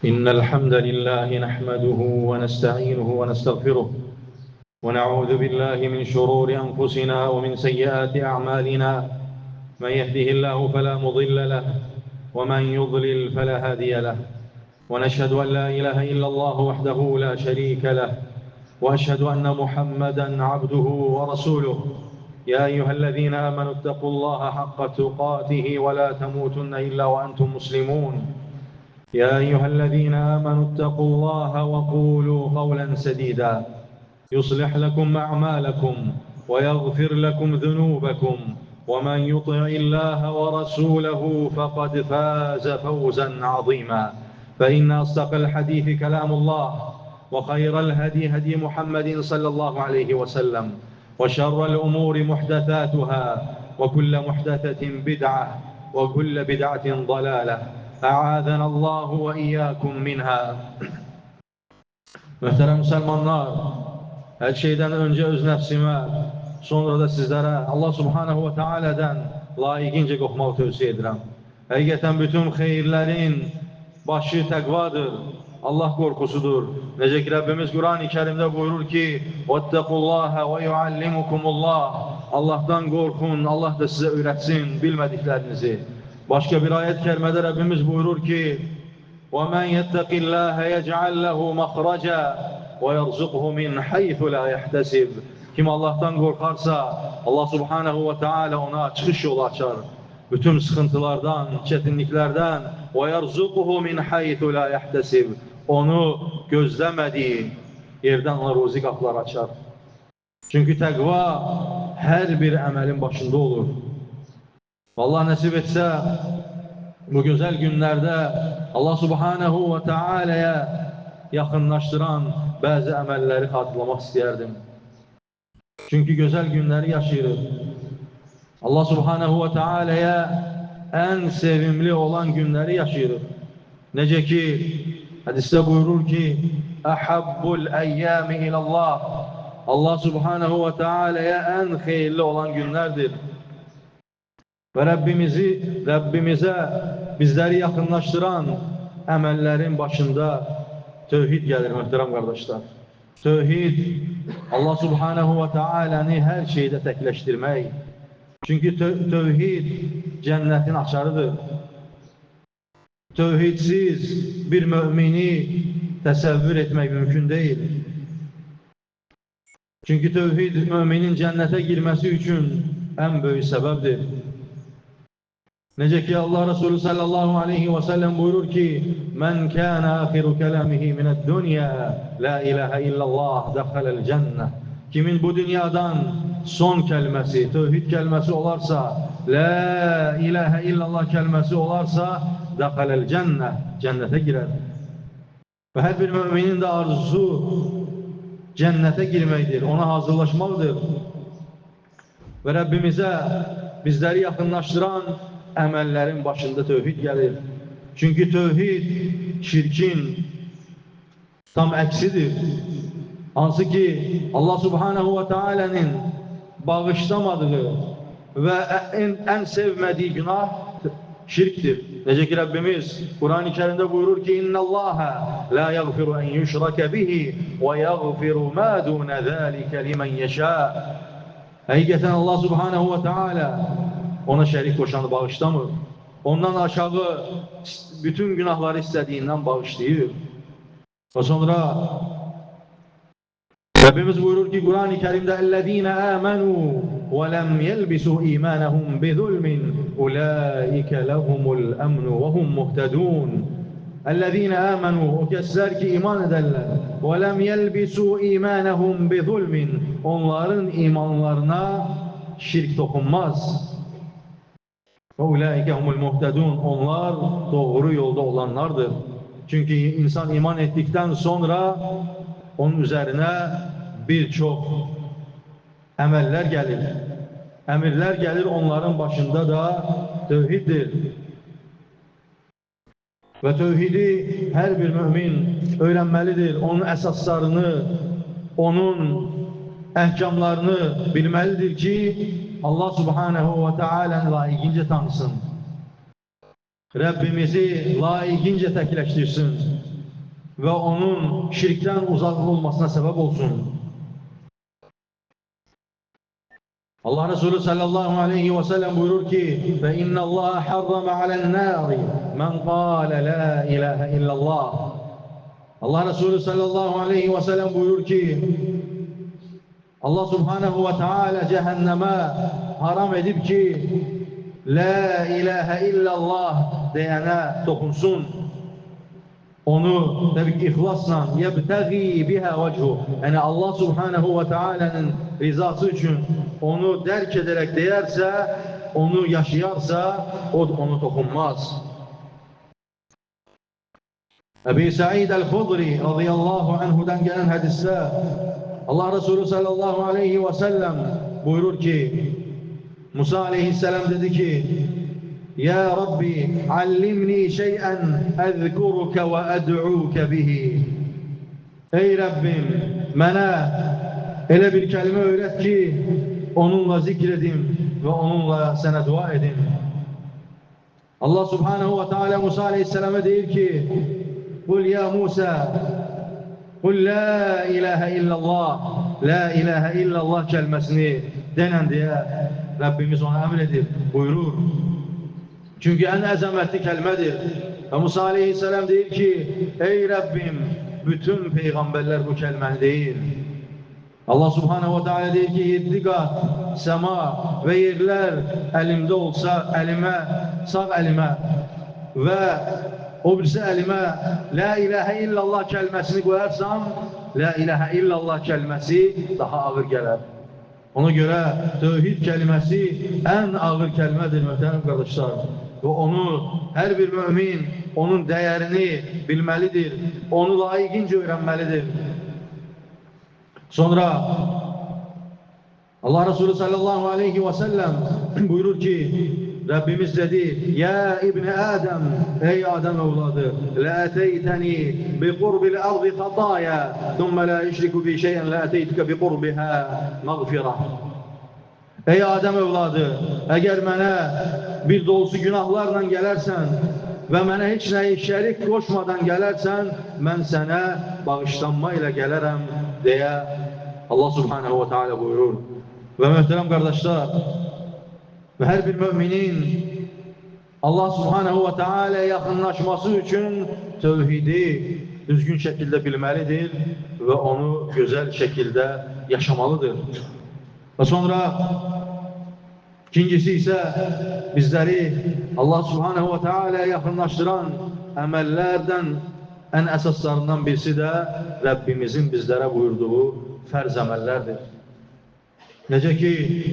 إن الحمد لله نحمده ونستعينه ونستغفره ونعوذ بالله من شرور أنفسنا ومن سيئات أعمالنا. من يهده الله فلا مضل له ومن يضلل فلا هادي له، ونشهد أن لا إله إلا الله وحده لا شريك له، وأشهد أن محمدا عبده ورسوله. يا أيها الذين آمنوا اتقوا الله حق تقاته ولا تموتن إلا وأنتم مسلمون. يا أيها الذين آمنوا اتقوا الله وقولوا قولا سديدا يصلح لكم أعمالكم ويغفر لكم ذنوبكم، ومن يطع الله ورسوله فقد فاز فوزا عظيما. فإن أصدق الحديث كلام الله، وخير الهدي هدي محمد صلى الله عليه وسلم، وشر الأمور محدثاتها، وكل محدثة بدعة، وكل بدعة ضلالة. أعاذنا الله وإياكم منها. Möhtərəm müsəlmanlar, hər şeydən öncə öz nəfsimə, sonra da sizlərə Allah Subhanahu wa Ta'alədən layiqincə qorxmağı tövsiyə edirəm. Həqiqətən bütün xeyirlərin başı təqvadır, Allah qorxusudur. Necə ki Rəbbimiz Quran-ı Kərimdə buyurur ki: "Vettaqullaha ve yuallimukumullah." Allahdan qorxun, Allah da sizə öyrətsin bilmədiklərinizi. Başqa bir ayət kərimədə Rəbbimiz buyurur ki: وَمَنْ يَتَّقِ اللّٰهَ يَجْعَلْ لَهُ مَخْرَجًا وَيَرْزُقْهُ مِنْ حَيْثُ لَا يَحْتَسِبْ. Kim Allah'tan korkarsa Allah Subhanahu ve Teala ona çıkış yolu açar. Bütün sıkıntılardan, çetinliklerden وَيَرْزُقْهُ مِنْ حَيْثُ لَا يَحْتَسِبْ. Onu gözlemediği yerden ona ruzi kapılar açar. Çünkü təqva her bir əməlin başında olur. Allah nəsib etsə, bu güzel günlerde Allah Subhanahu ve Teala'ya yakınlaştıran bazı əməlləri xatırlamaq istəyərdim. Çünkü güzel günleri yaşayırıq. Allah Subhanahu ve Teala'ya en sevimli olan günleri yaşayırıq. Necə ki, hadiste buyurur ki: "Ahabbul eyyami ilallah." Allah Subhanahu ve Teala'ya en hayırlı olan günlerdir. Ve Rabbimize bizleri yakınlaştıran əməllərin başında tövhid gelir möhtərəm kardeşler. Tövhid, Allah Subhanahu ve Teala'nı her şeyde tekleştirmek. Çünkü tövhid cennetin açarıdır. Tövhidsiz bir mümini təsəvvür etmek mümkün değil. Çünkü tövhid müminin cennete girmesi için en büyük sebeptir. Necə ki Allah Resulü sallallahu aleyhi ve sellem buyurur ki: "Men kana ahiru kelamihi mined dunya la ilahe illallah dakhalal cennet." Kimin bu dünyadan son kelimesi, tövhid kelimesi olarsa, la ilahe illallah kelimesi olarsa, dakhalal cennet, cennete girer. Ve her bir müminin de arzusu cennete girmektir, ona hazırlaşmalıdır. Ve Rabbimize bizleri yakınlaştıran əməllərin başında tövhid gelir. Çünkü tövhid şirkin tam əksidir. Hansı ki Allah Subhanahu ve Teala'nın bağışlamadığı ve en sevmediği günah şirktir. Necə ki Rabbimiz Kur'an-ı Kerim'de buyurur ki: "İnna Allaha la yaghfiru en yushraka bihi ve yaghfiru ma dun zalika limen yasha." Həqiqətən Allah Subhanahu ve Teala ona şərik koşanı bağışlamır. Ondan aşağı bütün günahları istediğinden bağışlayır. Ve sonra Rabbimiz buyurur ki Kur'an-ı Kerim'de: "Ellezîne âmenû ve lem yelbisû îmânehum bizulmin ulâike lehumul emnu ve hum muhtedûn." Ellezîne âmenû, o kesler ki iman ederler. Ve lem yelbisû îmânehum bizulmin, onların imanlarına şirk dokunmaz. Ve ulaike humul muhtedun, onlar doğru yolda olanlardır. Çünkü insan iman ettikten sonra onun üzerine birçok emeller gelir. Emirler gelir, onların başında da tövhiddir. Ve tövhidi her bir mümin öğrenmelidir. Onun esaslarını, onun ehkamlarını bilmelidir ki Allah Subhanahu ve Teala'nı layıkınca tanısın. Rabbimizi layıkınca tekleştirsin. ve onun şirkten uzak olmasına sebep olsun. Allah Resulü sallallahu aleyhi ve sellem buyurur ki: فَاِنَّ اللّٰهَ حَرَّمَ عَلَى النَّارِ مَنْ قَالَ لَا اِلَٰهَ اِلَّا اللّٰهِ. Allah Resulü sallallahu aleyhi ve sellem buyurur ki, Allah subhanehu ve teala cehenneme haram edip ki La ilahe illallah diyene dokunsun. Onu tabii ki ihlasla yebtagi biha vechu. Yani Allah subhanehu ve teala'nın rızası için onu derk ederek değerse, onu yaşayarsa o onu dokunmaz. Ebu Sa'id el-Hudri radıyallahu anhu'dan gelen hadiste Allah Resulü sallallahu aleyhi ve sellem buyurur ki Musa aleyhisselam dedi ki Ya Rabbi allimni şey'en ezkuruke ve ed'uke bihi. Ey Rabbim bana öyle bir kelime öğret ki onunla zikredim ve onunla sana dua edin. Allah subhanehu ve teala Musa aleyhisselama deyir ki Kul ya Musa Kul la ilahe illallah. La ilahe illallah kelimesini denen diye Rabbimiz ona emredir, buyurur. Çünkü en azametli kelimedir. Ve Musa aleyhisselam deyir ki ey Rabbim bütün peygamberler bu kelimeni değil. Allah subhanehu ve teala deyir ki 7 kat sema ve yerler elimde olsa elime, sağ elime ve o birisi elime La ilahe illallah kelimesini koyarsam La ilahe illallah kelimesi daha ağır gelir. Ona göre tevhid kelimesi en ağır kelimedir muhterem kardeşler. Ve onu her bir mümin onun değerini bilmelidir. Onu layıkınca öğrenmelidir. Sonra Allah Resulü sallallahu aleyhi ve sellem buyurur ki Rabbimiz dedi Ya İbni Adem ey Adem evladı la eteyteni bi kurbil ardı hataya thumme la işriku bi şeyen la eteytuke bi kurbiha mağfirah. Ey Adem evladı eğer mənə bir dolusu günahlarla gələrsən və mənə heç nəyi şərik qoşmadan gələrsən mən sənə bağışlanma ilə gələrəm deyə Allah subhanehu ve teala buyurur. Ve muhterem kardeşler ve her bir müminin Allah subhanehu ve teala yakınlaşması için tevhidi düzgün şekilde bilmelidir ve onu güzel şekilde yaşamalıdır. Ve sonra ikincisi ise bizleri Allah subhanehu ve teala'ya yakınlaştıran emellerden en esaslarından birisi de Rabbimizin bizlere buyurduğu ferz emellerdir. Nece ki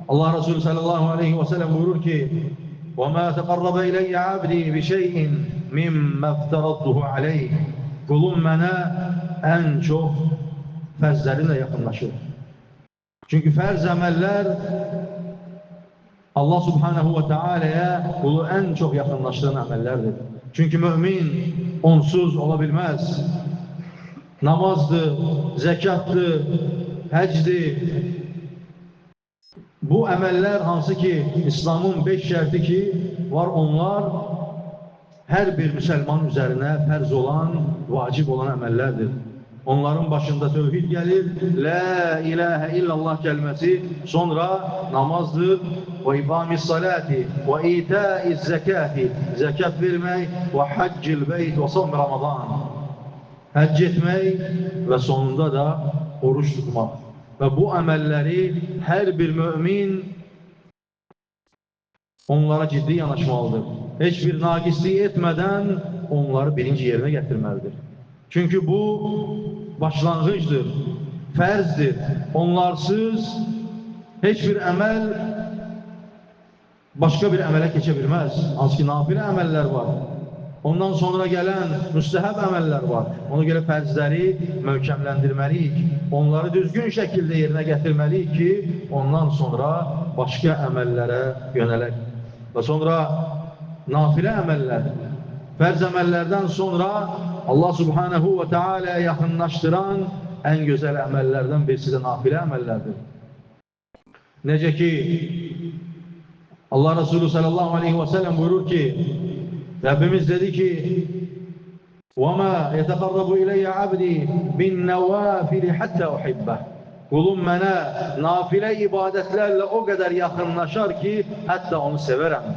Allah Resulü sallallahu aleyhi ve sellem buyurur ki وَمَا تَقَرَّبَ اِلَيَّ عَبْدِي بِشَيْءٍ مِمَّا اَفْتَرَضْتُهُ عَلَيْهِ. Kulum bana en çok ferzlerinle yakınlaşır. Çünkü ferz emeller Allah subhanehu ve teala'ya kulu en çok yakınlaştıran emellerdir. Çünkü mümin onsuz olabilmez. Namazdı, zekattı, həcdi. Bu emeller hansı ki İslam'ın 5 şerti ki var onlar her bir Müslüman üzerine ferz olan, vacip olan emellerdir. Onların başında tevhid gelir, La ilahe illallah kelimesi, sonra namazdır, ve iqamis salati, ve itaiz zekati, zekat vermek, ve haccil beyt, ve savm Ramazan. Həcc etmek ve sonunda da oruç tutmak. Ve bu emelleri her bir mümin onlara ciddi yanaşmalıdır. Hiçbir nakisliği etmeden onları birinci yerine getirmelidir. Çünkü bu başlangıçtır, ferzdir. Onlarsız hiçbir emel başka bir emele geçebilmez. Aslında nafile emeller var. Ondan sonra gelen müstehab emeller var. Ona göre ferzleri möhkemlendirmeliyik. Onları düzgün şekilde yerine getirmeliyik ki ondan sonra başka emellere yönelek. Ve sonra nafile emeller. Ferz emellerden sonra Allah subhanehu ve teala'ya yakınlaştıran en güzel emellerden birisi de nafile emellerdir. Nece ki Allah Resulü sallallahu aleyhi ve sellem buyurur ki Rabbimiz dedi ki وَمَا يَتَقَرَّبُ إِلَيَّ عَبْدِي بِالنَّوَافِلِ حَتَّى أُحِبَّهُ. Kulum mənə nafilə ibadətlərlə o qədər yaxınlaşar ki, hətta onu sevərəm.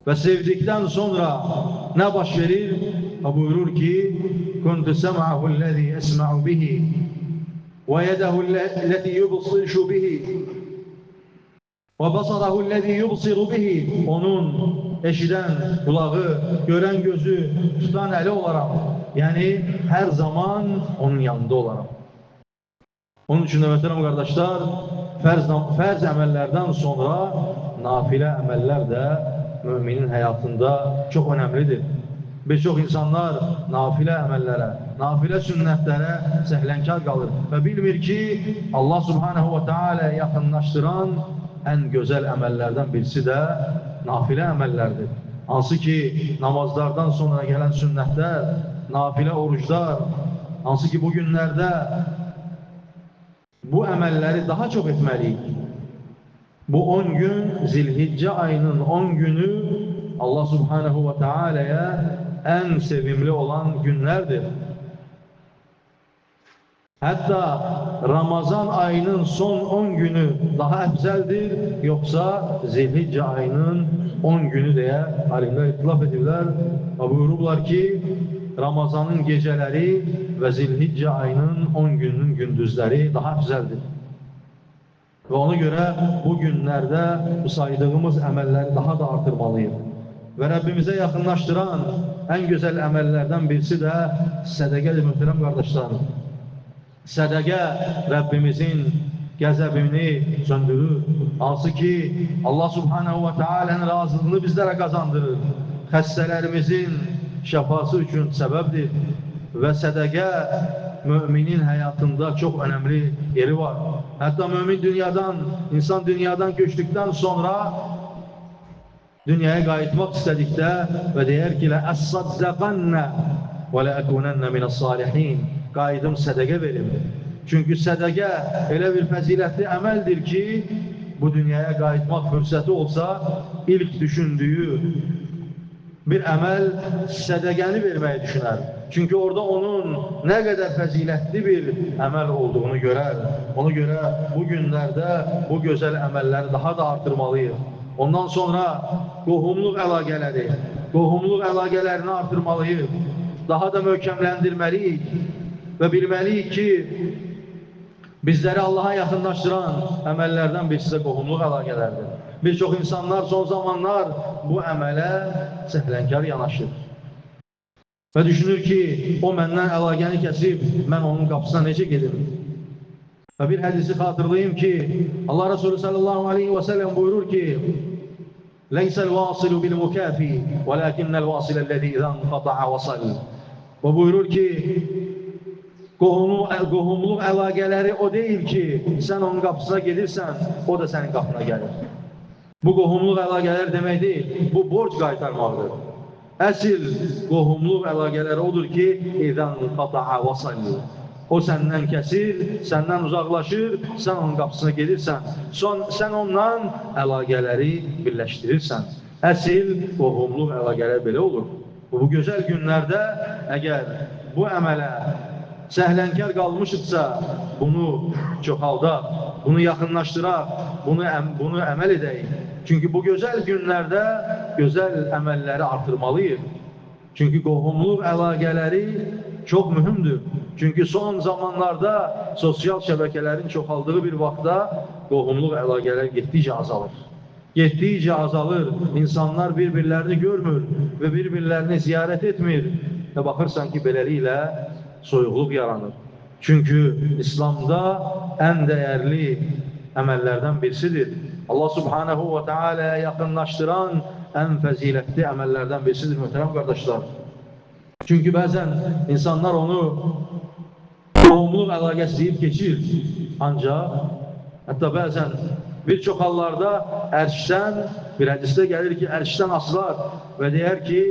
Və sevdikdən sonra nə baş verir? Buyurur ki, كُنْتُ سَمْعَهُ الَّذِي أَسْمَعُ بِهِ وَيَدَهُ الَّتِي يُبْصِرُ بِهِ وَبَصَرَهُ الَّذِي يُبْصِرُ بِهِ. Onun eşidən qulağı, görən gözü, tutan əli olaram. Yəni, hər zaman onun yanında olaram. Onun üçün, möhtərəm qardaşlar, fərz əməllərdən sonra nafilə əməllər də müminin həyatında çox önəmlidir. Bir çox insanlar nafilə əməllərə, nafilə sünnətlərə səhlənkar qalır və bilmir ki, Allah subhanahu wa ta'ala yaxınlaşdıran ən gözəl əməllərdən birisi də nafilə əməllərdir. Hansı ki, namazlardan sonra gələn sünnətlər, nafilə oruclar, hansı ki, bu günlərdə bu əməlləri daha çox etməliyik. Bu 10 gün, Zilhiccə ayının 10 günü Allah subhanahu wa ta'ala'ya ən sevimli olan günlərdir. Hətta Ramazan ayının son 10 günü daha əfzəldir, yoxsa Zilhiccə ayının 10 günü deyə alimlər itilaf edirlər və buyurublar ki, Ramazanın gecələri və Zilhiccə ayının 10 gününün gündüzləri daha əfzəldir. Və ona görə bu günlərdə bu saydığımız əməlləri daha da artırmalıyıq. Və Rəbbimizə yaxınlaşdıran ən gözəl əməllərdən birisi də sədəqədir, möhtərəm qardaşlar. Sədəqə Rəbbimizin qəzəbini söndürür. Hansı ki, Allah subhanahu wa ta'ala'nın razılığını bizlərə qazandırır. Xəstələrimizin şəfası üçün səbəbdir. Və sədəqə müminin həyatında çox önəmli yeri var. Hətta mümin insan dünyadan köçdükdən sonra dünyaya qayıtmaq istədikdə və deyər ki, "Əs-saddaqannə və ləəkunənnə minəs-salihin." Qayıdım sədəqə verim. Çünki sədəqə elə bir fəzilətli əməldir ki, bu dünyaya qayıtmaq fürsəti olsa, ilk düşündüyü bir əməl sədəqəni verməyi düşünər. Çünki orada onun nə qədər fəzilətli bir əməl olduğunu görər. Ona görə bu günlərdə bu gözəl əməlləri daha da artırmalıyıq. Ondan sonra qohumluq əlaqələrini artırmalıyıq. Daha da möhkəmləndirməliyik və bilməliyik ki, bizləri Allaha yaxınlaşdıran əməllərdən birisi də qohumluq əlaqələrdir. Bir çox insanlar son zamanlar bu əmələ səhlənkar yanaşır. Və düşünür ki, o məndən əlaqəni kəsib, mən onun qapısına necə gedim? Və bir hədisi xatırlayayım ki, Allah Resulü sallallahu aleyhi və səlləm buyurur ki, "Leysəl vasilu bil mukafi, və lakinnəl vasiləlləzi izən qata'a vasal." Və buyurur ki, qohumluq əlaqələri o deyil ki, sən onun qapısına gedirsən, o da sənin qapına gəlir. Bu qohumluq əlaqələri demək deyil, bu borc qaytarmaqdır. Əsil qohumluq əlaqələri odur ki, "İzən qata'a vasal." O səndən kəsir, səndən uzaqlaşır, sən onun qapısına gedirsən, sən ondan əlaqələri birləşdirirsən. Əsil qohumluq əlaqələri belə olur. Bu gözəl günlərdə əgər bu əmələ səhlənkar qalmışıqsa, bunu çoxaldaq, bunu yaxınlaşdıraq, bunu əməl edək. Çünki bu gözəl günlərdə gözəl əməlləri artırmalıyıq. Çünki qohumluq əlaqələri çox mühümdür. Çünki son zamanlarda sosial şəbəkələrin çoxaldığı bir vaxtda qohumluq əlaqələri getdikcə azalır. Getdikcə azalır, insanlar bir-birlərini görmür və bir-birlərini ziyarət etmir və baxırsan ki, beləliklə soyuqluq yaranır. Çünki İslamda ən dəyərli əməllərdən birisidir. Allah subhanahu wa ta'ala'ya yaxınlaşdıran ən fəzilətli əməllərdən birisidir, möhtərəm qardaşlar. Çünki bəzən insanlar onu qohumluq əlaqəsi deyib keçir. Ancaq, hətta bəzən bir çox hallarda ərşdən, bir hədisdə gəlir ki, ərşdən asılar və deyər ki,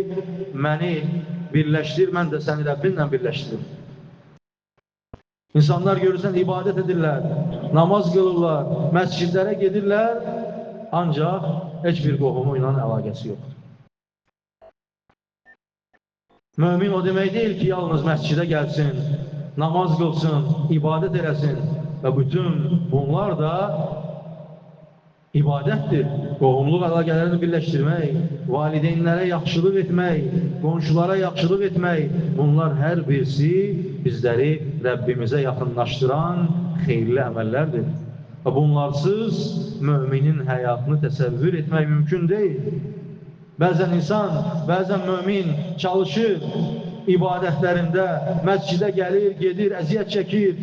məni birləşdir, mən də səni Rəbbinlə birləşdirim. İnsanlar görürsən, ibadət edirlər, namaz qılırlar, məscidlərə gedirlər, ancaq heç bir qohumu ilə əlaqəsi yoxdur. Mömin o demək deyil ki, yalnız məscidə gəlsin, namaz qılsın, ibadət eləsin və bütün bunlar da ibadətdir. Qohumluq əlaqələrini birləşdirmək, valideynlərə yaxşılıq etmək, qonşulara yaxşılıq etmək, bunlar hər birisi bizləri Rəbbimizə yaxınlaşdıran xeyirli əməllərdir. Və bunlarsız müminin həyatını təsəvvür etmək mümkün deyil. Bəzən insan, bəzən mömin çalışır, ibadətlərində, məscidə gəlir, gedir, əziyyət çəkir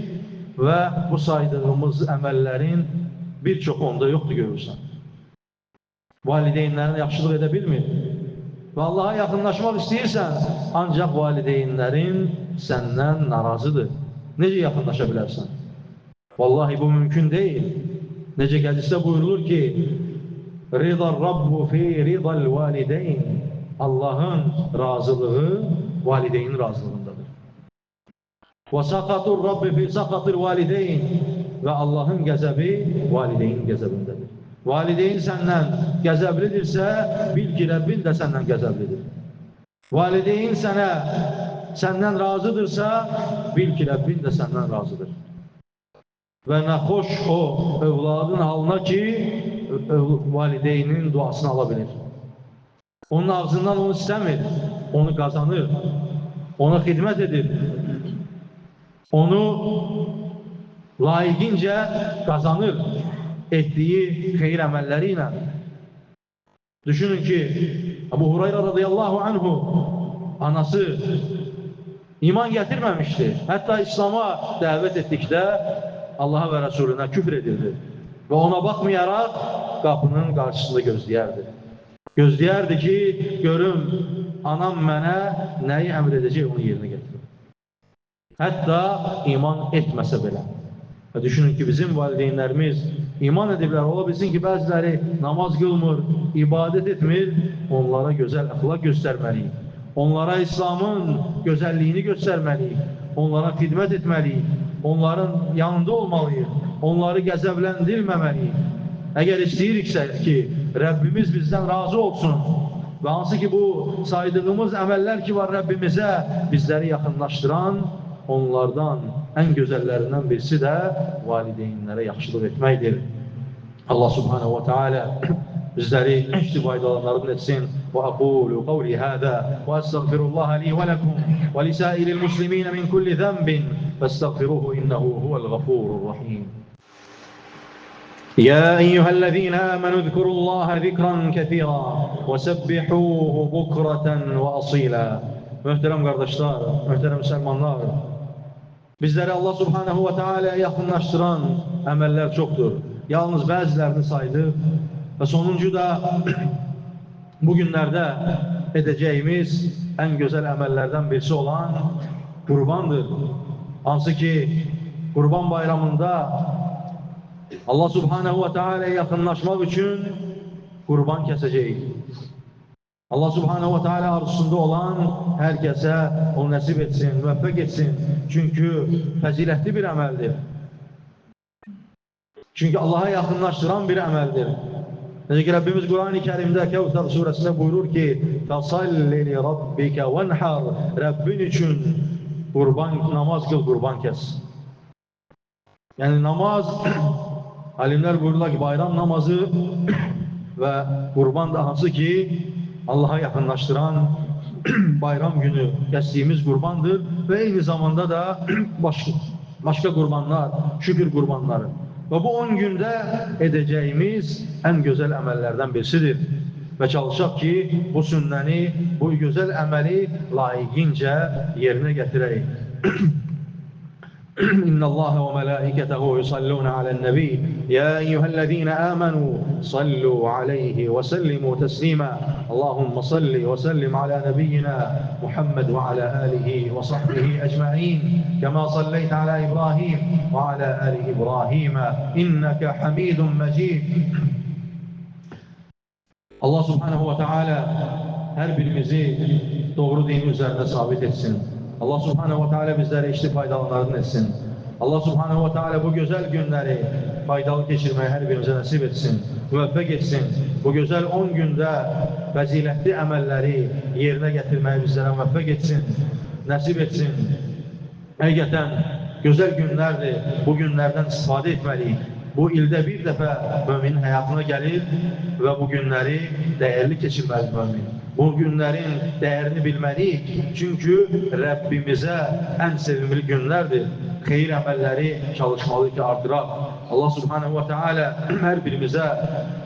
və bu saydığımız əməllərin bir çox onda yoxdur görürsən. Valideynlərinə yaxşılıq edə bilmir. Və Allaha yaxınlaşmaq istəyirsən, ancaq valideynlərin səndən narazıdır. Necə yaxınlaşa bilərsən? Vallahi bu mümkün deyil. Necə hədisdə buyurulur ki, Ridar Rabbu fi ridal valideyn. Allahın razılığı valideynin razılığındadır. Və saqatur Rabbi fi saqatil valideyn. Və Allahın qəzəbi valideynin qəzəbindədir. Valideyn səndən qəzəblidirsə, bil ki, Rəbbin də səndən qəzəblidir. Valideyn səndən razıdırsa, bil ki, Rəbbin də səndən razıdır. Və nə xoş o övladın halına ki, valideynin duasını ala bilir. Onun ağzından onu istəmir, onu qazanır, ona xidmət edir, onu layiqincə qazanır etdiyi xeyir əməlləri ilə. Düşünün ki, Əbu Hurayra radiyallahu anhu anası iman gətirməmişdi. Hətta İslam'a dəvət etdikdə Allaha və Rəsulünə küfr edirdi. Və ona baxmayaraq qapının qarşısında gözləyərdi. Gözləyərdi ki, görüm, anam mənə nəyi əmr edəcək, onu yerinə getirir. Hətta iman etməsə belə. Və düşünün ki, bizim valideynlərimiz iman ediblər, ola bilsin ki, bəziləri namaz qılmır, ibadət etmir, onlara gözəl əxlaq göstərməliyik. Onlara İslamın gözəlliyini göstərməliyik, onlara xidmət etməliyik, onların yanında olmalıyıq, onları qəzəbləndirməməliyik. Əgər istəyiriksə ki, Rəbbimiz bizdən razı olsun və hansı ki, bu saydığımız əməllər ki var Rəbbimizə bizləri yaxınlaşdıran, onlardan ən gözəllərindən birisi də valideynlərə yaxşılıq etməkdir. Allah subhanahu wa ta'ala bizləri faydalanlarını etsin. Və aqulu qavli hada və estağfirullaha li və lakum və lisairil muslimin min kulli zənbin fəstəğfiruhu innehu huvəl ğafurur rahim. يا أيها الذين آمنوا اذكروا الله ذكرا كثيرا وسبحوه بكرة وأصيلا. Möhtərəm qardaşlar, möhtərəm müsəlmanlar, bizləri Allah subhanahu wa ta'ala yaxınlaşdıran əməllər çoxdur. Yalnız bəzilərini saydıq və sonuncu da bu günlərdə edəcəyimiz ən gözəl əməllərdən birisi olan qurbandır. Hansı ki, qurban bayramında Allah subhanahu wa ta'ala yaxınlaşmaq üçün qurban kəsəcəyik. Allah subhanahu wa ta'ala arzusunda olan hər kəsə onu nəsib etsin, müvəffəq etsin. Çünki fəzilətli bir əməldir. Çünki Allaha yaxınlaşdıran bir əməldir. Necə ki, Rəbbimiz Quran-ı Kərimdə Kəvsər surəsində buyurur ki, فَصَلِّ لِرَبِّكَ وَنْحَرْ Rəbbin üçün namaz qıl, qurban kəs. Yəni namaz, alimlər buyururlar ki, bayram namazı və qurban da hansı ki, Allaha yaxınlaşdıran bayram günü kəsdiyimiz qurbandır və eyni zamanda da başqa qurbanlar, şükür qurbanları. Və bu 10 gündə edəcəyimiz ən gözəl əməllərdən birisidir. Və çalışaq ki, bu sünnəni, bu gözəl əməli layiqincə yerinə gətirək. إن الله وملائكته يصلون على النبي يا أيها الذين آمنوا صلوا عليه وسلموا تسليما اللهم صل وسلم على نبينا محمد وعلى آله وصحبه أجمعين كما صليت على إبراهيم وعلى آل إبراهيم إنك حميد مجيد. Allah subhanahu wa ta'ala hər birimizi doğru dinin üzərində sabit etsin. Allah subhanahu wa ta'ala bizlərə işli faydalarını etsin. Allah subhanahu wa ta'ala bu gözəl günləri faydalı keçirməyi hər birimizə nəsib etsin. müvəffəq etsin. Bu gözəl 10 gündə fəzilətli əməlləri yerinə gətirməyi bizlərə müvəffəq etsin, nəsib etsin. Həqiqətən gözəl günlərdir, bu günlərdən istifadə etməliyik. Bu ildə bir dəfə müminin həyatına gəlir və bu günləri dəyərli keçirməli mümin. Bu günlərin dəyərini bilməliyik, çünki Rəbbimizə ən sevimli günlərdir. Xeyir əməlləri çalışmalı ki, artıraq. Allah subhanahu wa ta'ala hər birimizə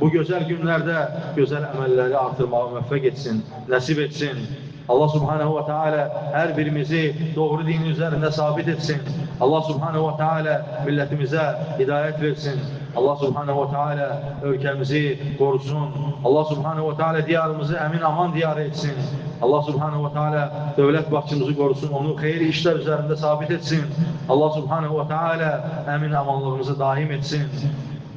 bu gözəl günlərdə gözəl əməlləri artırmağı müvəffəq etsin, nəsib etsin. Allah subhanahu wa ta'ala hər birimizi doğru dinin üzərində sabit etsin. Allah subhanahu wa ta'ala millətimizə hidayət versin. Allah subhanahu wa ta'ala ölkəmizi qorusun. Allah subhanahu wa ta'ala diyarımızı əmin aman diyar etsin. Allah subhanahu wa ta'ala dövlət başçımızı qorusun, onu xeyir işlər üzərində sabit etsin. Allah subhanahu wa ta'ala əmin amanlığımızı daim etsin.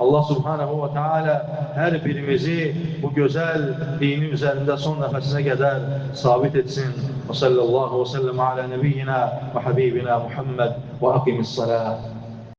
Allah subhanahu wa ta'ala hər birimizi bu gözəl dini üzərində son nəfəsinə qədər sabit etsin. Və sallallahu və səlləm alə nəbiyyina və habibina Muhammed və aqimis salat.